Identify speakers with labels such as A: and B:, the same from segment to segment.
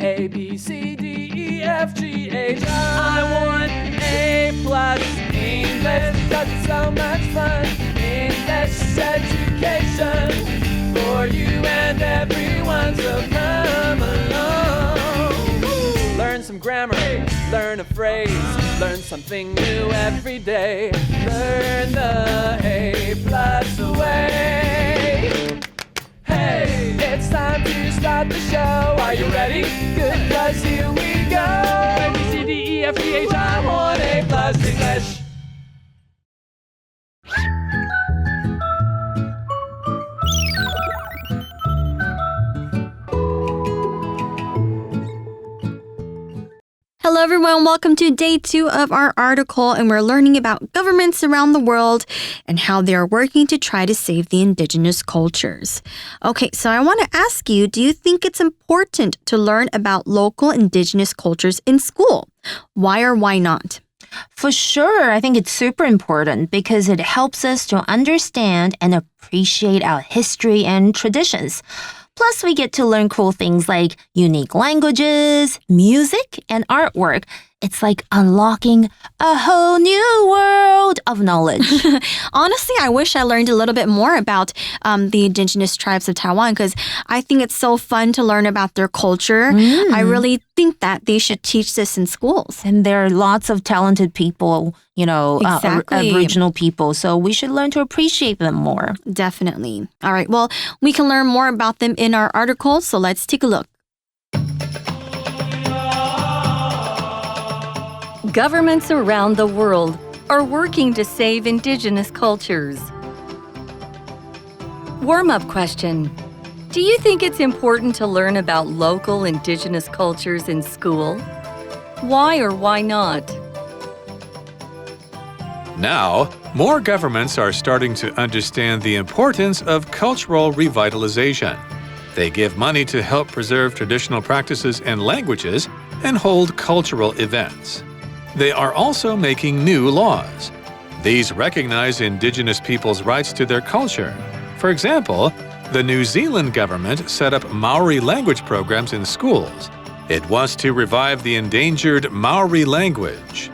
A: A, B, C, D, E, F, G, H, I want A+. English, because it's so much fun. English education for you and everyone, so come along. Learn some grammar, learn a phrase, learn something new every day. Learn the A+ way. Hey, it's time to start the show. Are you ready? Good, 'cause here we go. A, B, C, D, E, F, G, H, I want A+ English.
B: Hello everyone, welcome to day 2 of our article, and we're learning about governments around the world and how they are working to try to save the indigenous cultures. Okay, so I want to ask you, do you think it's important to learn about local indigenous cultures in school? Why or why not?
C: For sure, I think it's super important because it helps us to understand and appreciate our history and traditions. Plus, we get to learn cool things like unique languages, music, and artwork. It's like unlocking a whole new world of knowledge.
B: Honestly, I wish I learned a little bit more about the indigenous tribes of Taiwan because I think it's so fun to learn about their culture. I really think that they should teach this in schools.
C: And there are lots of talented people,
B: Exactly.
C: Original people, so we should learn to appreciate them more.
B: Definitely. All right, well, we can learn more about them in our article, so let's take a look.
D: Governments around the world are working to save indigenous cultures. Warm-up question. Do you think it's important to learn about local indigenous cultures in school? Why or why not?
E: Now, more governments are starting to understand the importance of cultural revitalization. They give money to help preserve traditional practices and languages and hold cultural events. They are also making new laws. These recognize Indigenous peoples' rights to their culture. For example, the New Zealand government set up Maori language programs in schools. It wants to revive the endangered Maori language.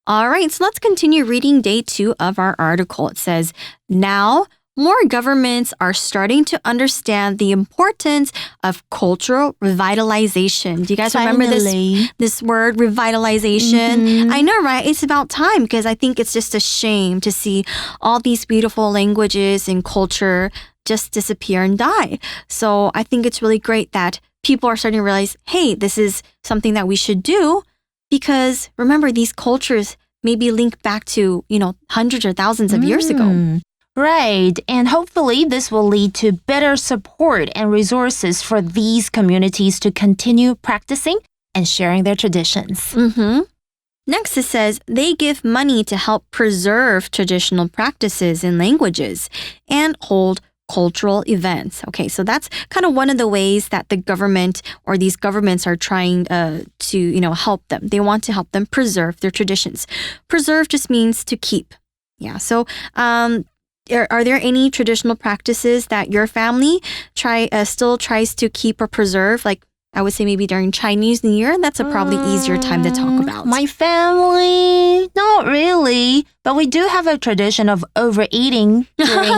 B: All right, so let's continue reading day 2 of our article. It says, now, more governments are starting to understand the importance of cultural revitalization. Do you guys remember this word, revitalization? I know, right? It's about time because I think it's just a shame to see all these beautiful languages and culture just disappear and die. So I think it's really great that people are starting to realize, hey, this is something that we should do because remember, these cultures maybe link back to, hundreds or thousands of years ago.
C: Right, and hopefully this will lead to better support and resources for these communities to continue practicing and sharing their traditions.
B: Next, it says they give money to help preserve traditional practices and languages and hold cultural events. Okay, so that's kind of one of the ways that the government or these governments are trying to, help them. They want to help them preserve their traditions. Preserve just means to keep. Yeah, so are there any traditional practices that your family still tries to keep or preserve? Like, I would say maybe during Chinese New Year, that's a probably easier time to talk about.
C: My family, not really. But we do have a tradition of overeating during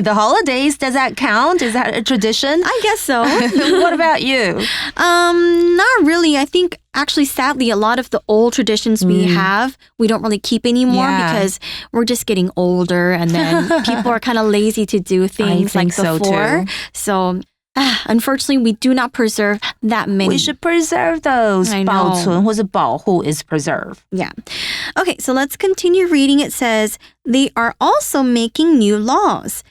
C: the holidays. Does that count? Is that a tradition?
B: I guess so.
C: What about you?
B: Not really. I think actually, sadly, a lot of the old traditions we have, we don't really keep anymore because we're just getting older and then people are kind of lazy to do things like before. So unfortunately, we do not preserve that many.
C: We should preserve those.
B: I know.
C: 保存或者保护 is preserve.
B: Yeah. Okay, so let's continue reading. It says, they are also making new laws.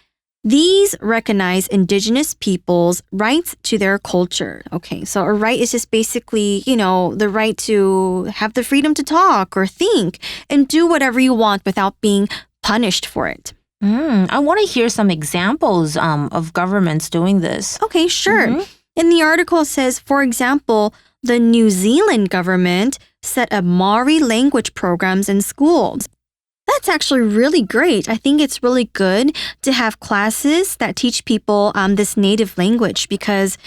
B: These recognize indigenous people's rights to their culture. Okay, so a right is just basically, the right to have the freedom to talk or think and do whatever you want without being punished for it.
C: I want to hear some examples of governments doing this.
B: Okay, sure. In the article, it says, for example, the New Zealand government set up Maori language programs in schools. That's actually really great. I think it's really good to have classes that teach people this native language because,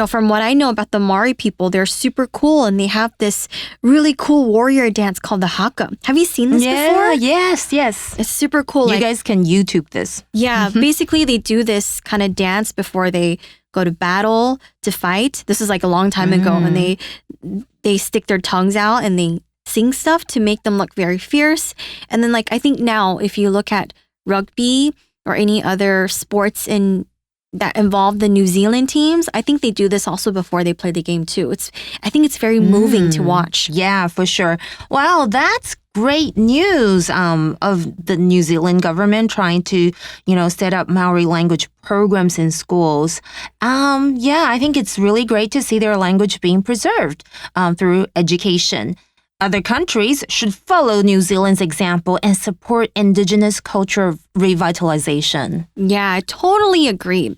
B: from what I know about the Maori people, they're super cool and they have this really cool warrior dance called the haka. Have you seen this before?
C: Yes.
B: It's super cool.
C: You guys can YouTube this.
B: Yeah, basically they do this kind of dance before they go to battle to fight. This is like a long time ago, and they stick their tongues out and they sing stuff to make them look very fierce. And then I think now if you look at rugby or any other sports that involve the New Zealand teams, I think they do this also before they play the game too. I think it's very moving to watch.
C: Yeah, for sure. Wow, that's great news of the New Zealand government trying to, set up Maori language programs in schools. I think it's really great to see their language being preserved through education. Other countries should follow New Zealand's example and support indigenous culture revitalization.
B: Yeah, I totally agree.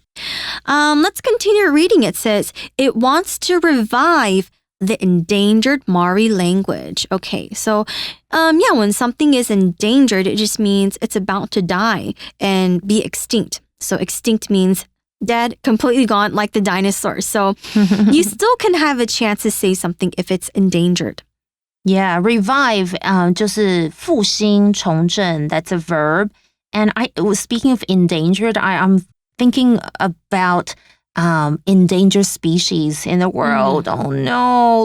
B: Let's continue reading. It says, it wants to revive the endangered Maori language. Okay, so when something is endangered, it just means it's about to die and be extinct. So extinct means dead, completely gone, like the dinosaurs. So you still can have a chance to say something if it's endangered.
C: Yeah, revive 就是复兴重振. That's a verb. And speaking of endangered, I'm thinking about endangered species in the world. Oh no.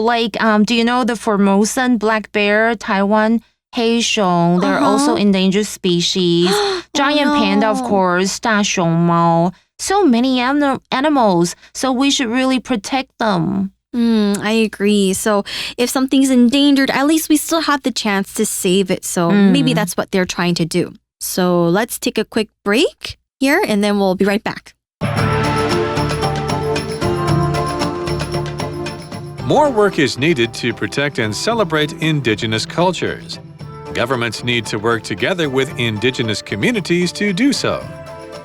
C: Do you know the Formosan black bear, Taiwan, 黑熊? They're also endangered species. Giant panda, of course, 大熊猫. So many animals. So we should really protect them.
B: I agree. So if something's endangered, at least we still have the chance to save it. So maybe that's what they're trying to do. So let's take a quick break here and then we'll be right back.
E: More work is needed to protect and celebrate indigenous cultures. Governments need to work together with indigenous communities to do so.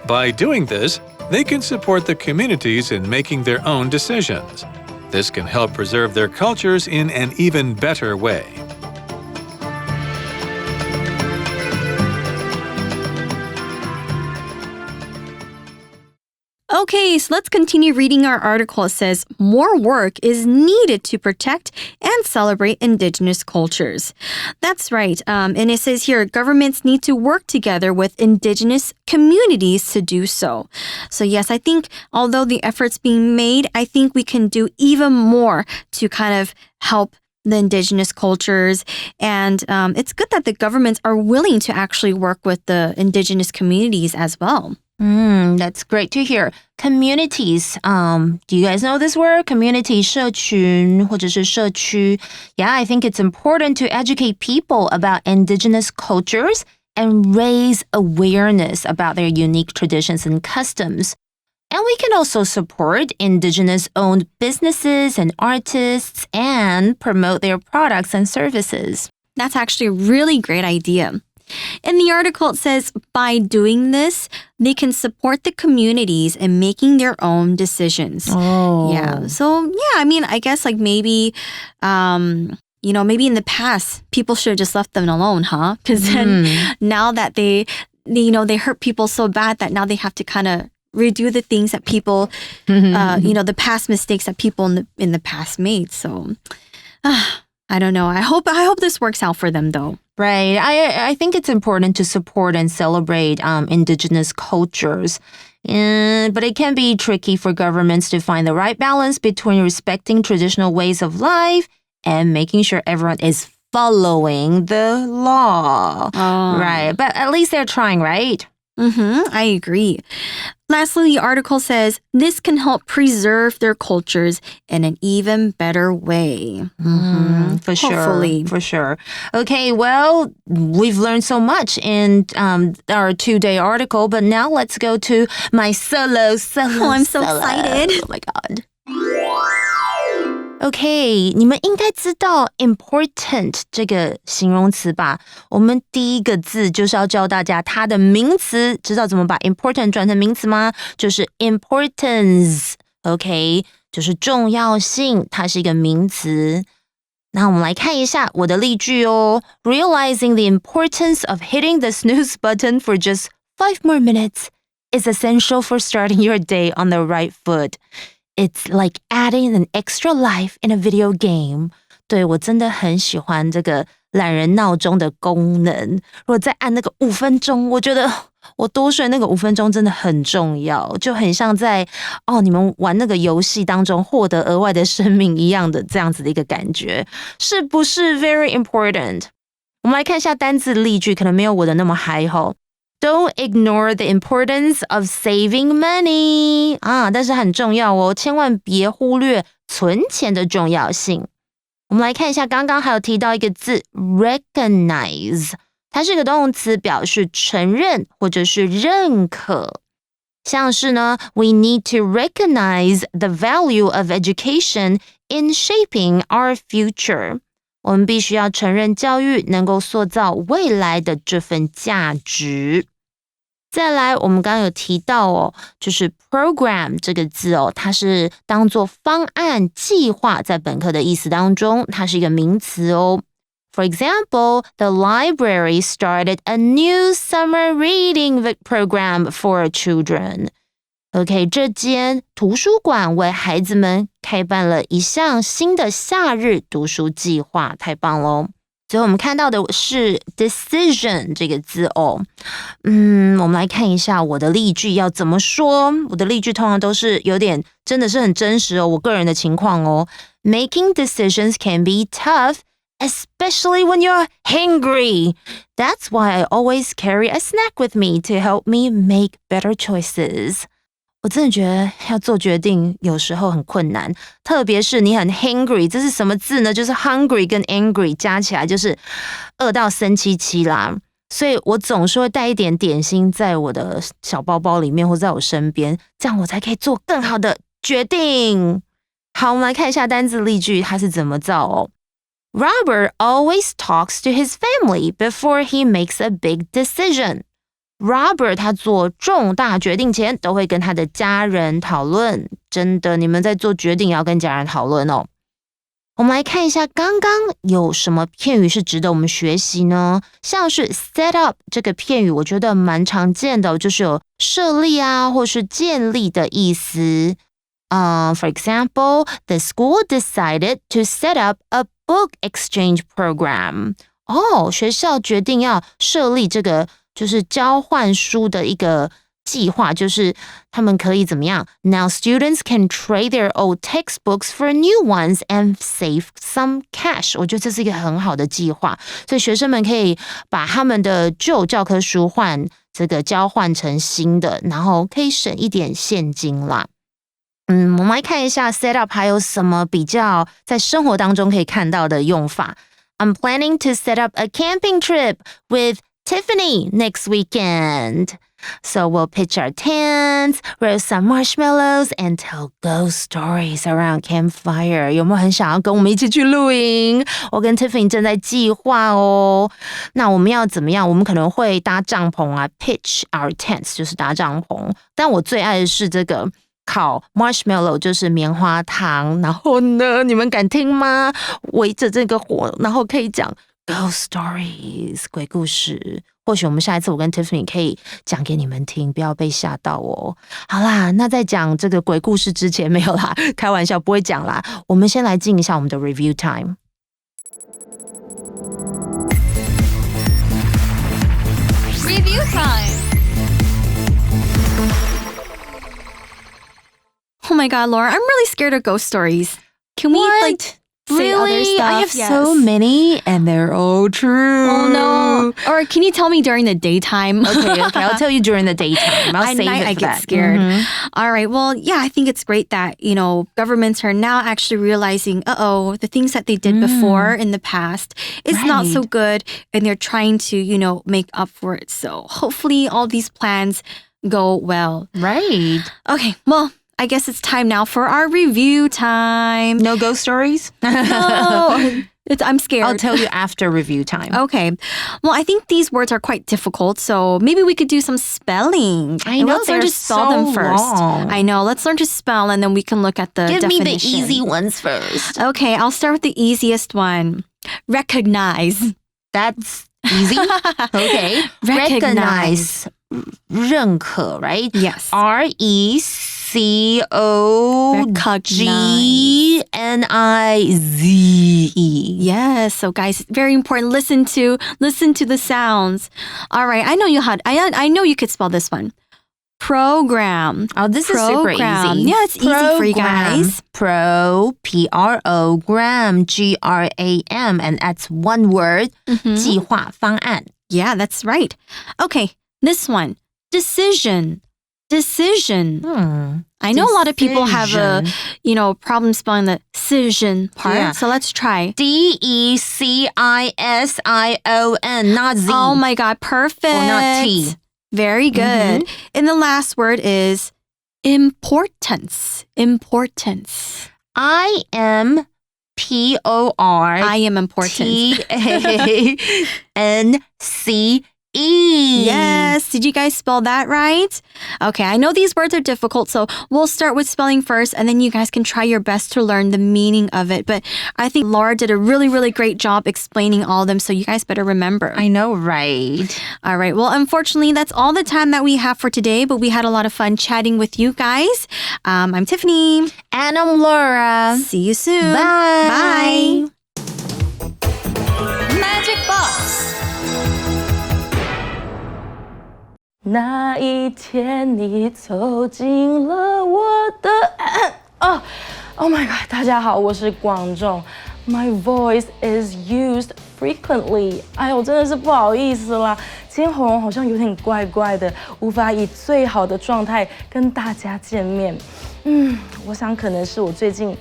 E: By doing this, they can support the communities in making their own decisions. This can help preserve their cultures in an even better way.
B: Okay, so let's continue reading our article. It says, more work is needed to protect and celebrate indigenous cultures. That's right. And it says here, governments need to work together with indigenous communities to do so. So yes, I think although the effort's being made, I think we can do even more to kind of help the indigenous cultures. And it's good that the governments are willing to actually work with the indigenous communities as well.
C: That's great to hear. Communities. Do you guys know this word? Community, 社群或者是社区. Yeah, I think it's important to educate people about indigenous cultures and raise awareness about their unique traditions and customs. And we can also support indigenous-owned businesses and artists and promote their products and services.
B: That's actually a really great idea. In the article, it says, by doing this, they can support the communities in making their own decisions.
C: Oh.
B: Yeah. So, yeah, I mean, I guess maybe, maybe in the past, people should have just left them alone, huh? Because then now that they hurt people so bad that now they have to kind of redo the things that people, the past mistakes that people in the past made. So, I don't know. I hope this works out for them, though.
C: Right. I think it's important to support and celebrate indigenous cultures. But it can be tricky for governments to find the right balance between respecting traditional ways of life and making sure everyone is following the law.
B: Oh.
C: Right. But at least they're trying, right?
B: I agree. Lastly, the article says this can help preserve their cultures in an even better way.
C: For
B: Hopefully.
C: sure. For sure. Okay, well, we've learned so much in our 2-day article, but now let's go to my solo.
B: Oh, I'm so excited.
C: Oh my God. OK, 你们应该知道 important 这个形容词吧？我们第一个字就是要教大家它的名词，知道怎么把 important 转成名词吗？就是 importance，OK， 就是重要性，它是一个名词。那我们来看一下我的例句哦。Realizing the importance of hitting the snooze button for just 5 more minutes is essential for starting your day on the right foot. It's like adding an extra life in a video game. 对，我真的很喜欢这个懒人闹钟的功能。如果再按那个5分钟，我觉得我多睡那个5分钟真的很重要，就很像在你们玩那个游戏当中获得额外的生命一样的这样子的一个感觉，是不是 very important？ 我们来看一下单字例句，可能没有我的那么嗨吼。Don't ignore the importance of saving money 但是很重要哦，千万别忽略存钱的重要性。我们来看一下，刚刚还有提到一个字 recognize， 它是个动词，表示承认或者是认可。像是呢 we need to recognize the value of education in shaping our future。我们必须要承认教育能够塑造未来的这份价值。再来，我们刚刚有提到就是 program 这个字它是当作方案、计划，在本课的意思当中，它是一个名词哦。For example, the library started a new summer reading program for children. OK， 这间图书馆为孩子们开办了一项新的夏日读书计划，太棒咯。最后我们看到的是 decision 这个字我们来看一下我的例句要怎么说。我的例句通常都是有点真的是很真实我个人的情况Making decisions can be tough, especially when you're hungry. That's why I always carry a snack with me to help me make better choices. 我真的觉得要做决定有时候很困难，特别是你很 hungry， 这是什么字呢？就是 hungry 跟 angry 加起来就是饿到生气气啦。所以我总是会带一点点心在我的小包包里面或在我身边，这样我才可以做更好的决定。好，我们来看一下单字例句它是怎么造Robert always talks to his family before he makes a big decision.Robert 他做重大决定前都会跟他的家人讨论，真的，你们在做决定也要跟家人讨论我们来看一下刚刚有什么片语是值得我们学习呢？像是 set up 这个片语我觉得蛮常见的就是有设立或是建立的意思。For example, the school decided to set up a book exchange program. 学校决定要设立这个就是交换书的一个计划，就是他们可以怎么样 Now students can trade their old textbooks for new ones and save some cash. 我觉得这是一个很好的计划，所以学生们可以把他们的旧教科书交换成新的，然后可以省一点现金啦。我们来看一下 set up 还有什么比较在生活当中可以看到的用法。I'm planning to set up a camping trip with Tiffany next weekend. So we'll pitch our tents, roast some marshmallows, and tell ghost stories around campfire. 有没有很想要跟我们一起去露营？我跟 Tiffany 正在计划那我们要怎么样？我们可能会搭帐篷pitch our tents 就是搭帐篷。但我最爱的是这个烤 marshmallow 就是棉花糖，然后呢，你们敢听吗？围着这个火，然后可以讲 ghost stories 鬼故事。或许我们下一次我跟 Tiffany 可以讲给你们听，不要被吓到好啦，那在讲这个鬼故事之前没有啦，开玩笑不会讲啦。我们先来进一下我们的 review time。Review
B: time.Oh my god, Laura, I'm really scared of ghost stories. Can we say other
C: Really?
B: stuff?
C: I have so many and they're all true.
B: Oh no. Or can you tell me during the daytime?
C: Okay, I'll tell you during the daytime. I'll save it for
B: I
C: that.
B: get scared. All right. Well, yeah, I think it's great that, governments are now actually realizing, the things that they did before in the past is not so good and they're trying to, make up for it. So hopefully all these plans go well.
C: Right.
B: Okay, well, I guess it's time now for our review time.
C: No ghost stories?
B: No. I'm scared.
C: I'll tell you after review time.
B: Okay. Well, I think these words are quite difficult, so maybe we could do some spelling.
C: I know,
B: let's learn to spell them first. I know. Let's learn to spell, and then we can look at the
C: Give
B: definition.
C: me the easy ones first.
B: Okay, I'll start with the easiest one. Recognize.
C: That's easy. Okay.
B: Recognize.
C: 认可, right?
B: Yes.
C: RECOGNIZE.
B: Yes. So guys, very important. Listen to the sounds. All right. I know you could spell this one. Program.
C: Oh, this is super easy.
B: Yeah, it's easy for you guys.
C: Program, GRAM, and that's one word. 计划方案.
B: Yeah, that's right. Okay, this one. Decision. I know a lot of people have a, problem spelling the decision part.
C: Yeah.
B: So let's try.
C: DECISION, not Z.
B: Oh my God, perfect.
C: Or not T.
B: Very good. And the last word is importance.
C: I am
B: important.
C: TANCE.
B: Yes. Did you guys spell that right? Okay, I know these words are difficult, so we'll start with spelling first, and then you guys can try your best to learn the meaning of it. But I think Laura did a really, really great job explaining all of them, so you guys better remember.
C: I know, right?
B: All right. Well, unfortunately, that's all the time that we have for today, but we had a lot of fun chatting with you guys. I'm Tiffany.
C: And I'm Laura.
B: See you soon.
C: Bye.
D: Magic Box
A: 那一天你走进了我的Oh my god， 大家好，我是广仲。My voice is used frequently。哎呦，真的是不好意思啦，今天喉咙好像有点怪怪的，无法以最好的状态跟大家见面。我想可能是我最近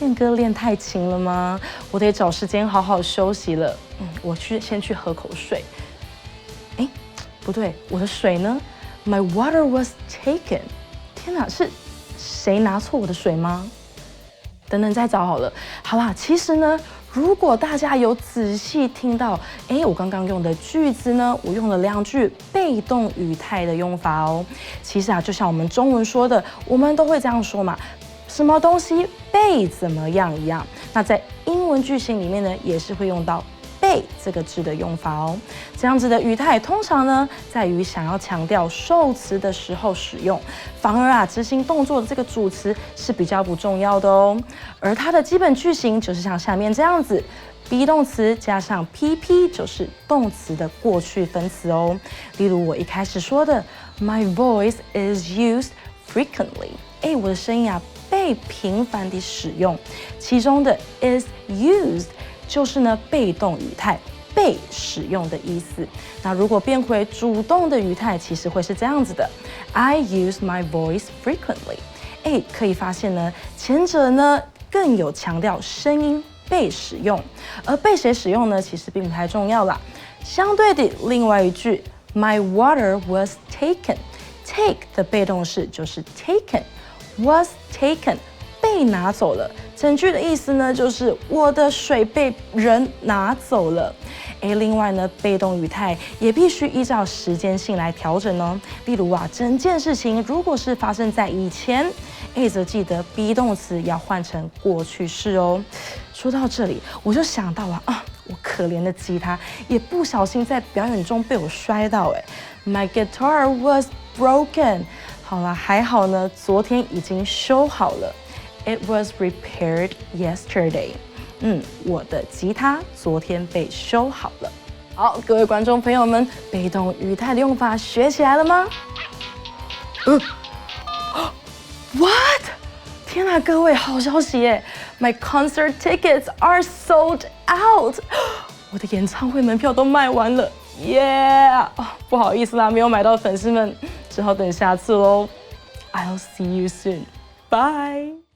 A: 练歌练太勤了吗？我得找时间好好休息了。我先去喝口水。不对，我的水呢 ？My water was taken。天哪，是谁拿错我的水吗？等等再找好了。好啦，其实呢，如果大家有仔细听到，我刚刚用的句子呢，我用了2句被动语态的用法哦。其实就像我们中文说的，我们都会这样说嘛，什么东西被怎么样一样。那在英文句型里面呢，也是会用到被这个字的用法哦，这样子的语态通常呢，在于想要强调受词的时候使用，反而执行动作的这个主词是比较不重要的哦。而它的基本句型就是像下面这样子 ，be 动词加上 PP 就是动词的过去分词哦。例如我一开始说的 ，My voice is used frequently。我的声音被频繁地使用，其中的 is used。就是呢被动语态被使用的意思。那如果变回主动的语态，其实会是这样子的 ：I use my voice frequently。可以发现呢，前者呢更有强调声音被使用，而被谁使用呢，其实并不太重要啦。相对的，另外一句 My water was taken。Take 的被动式就是 taken，was taken。被拿走了，整句的意思呢，就是我的水被人拿走了。另外呢，被动语态也必须依照时间性来调整哦。例如整件事情如果是发生在以前，则记得 be 动词要换成过去式哦。说到这里，我就想到我可怜的吉他也不小心在表演中被我摔到My guitar was broken。好了，还好呢，昨天已经修好了。It was repaired yesterday。我的吉他昨天被修好了。好，各位观众朋友们，被动语态的用法学起来了吗？What？ 天哪，各位，好消息耶 ！My concert tickets are sold out。我的演唱会门票都卖完了，耶！不好意思啦，没有买到的粉丝们，只好等下次喽。I'll see you soon. Bye.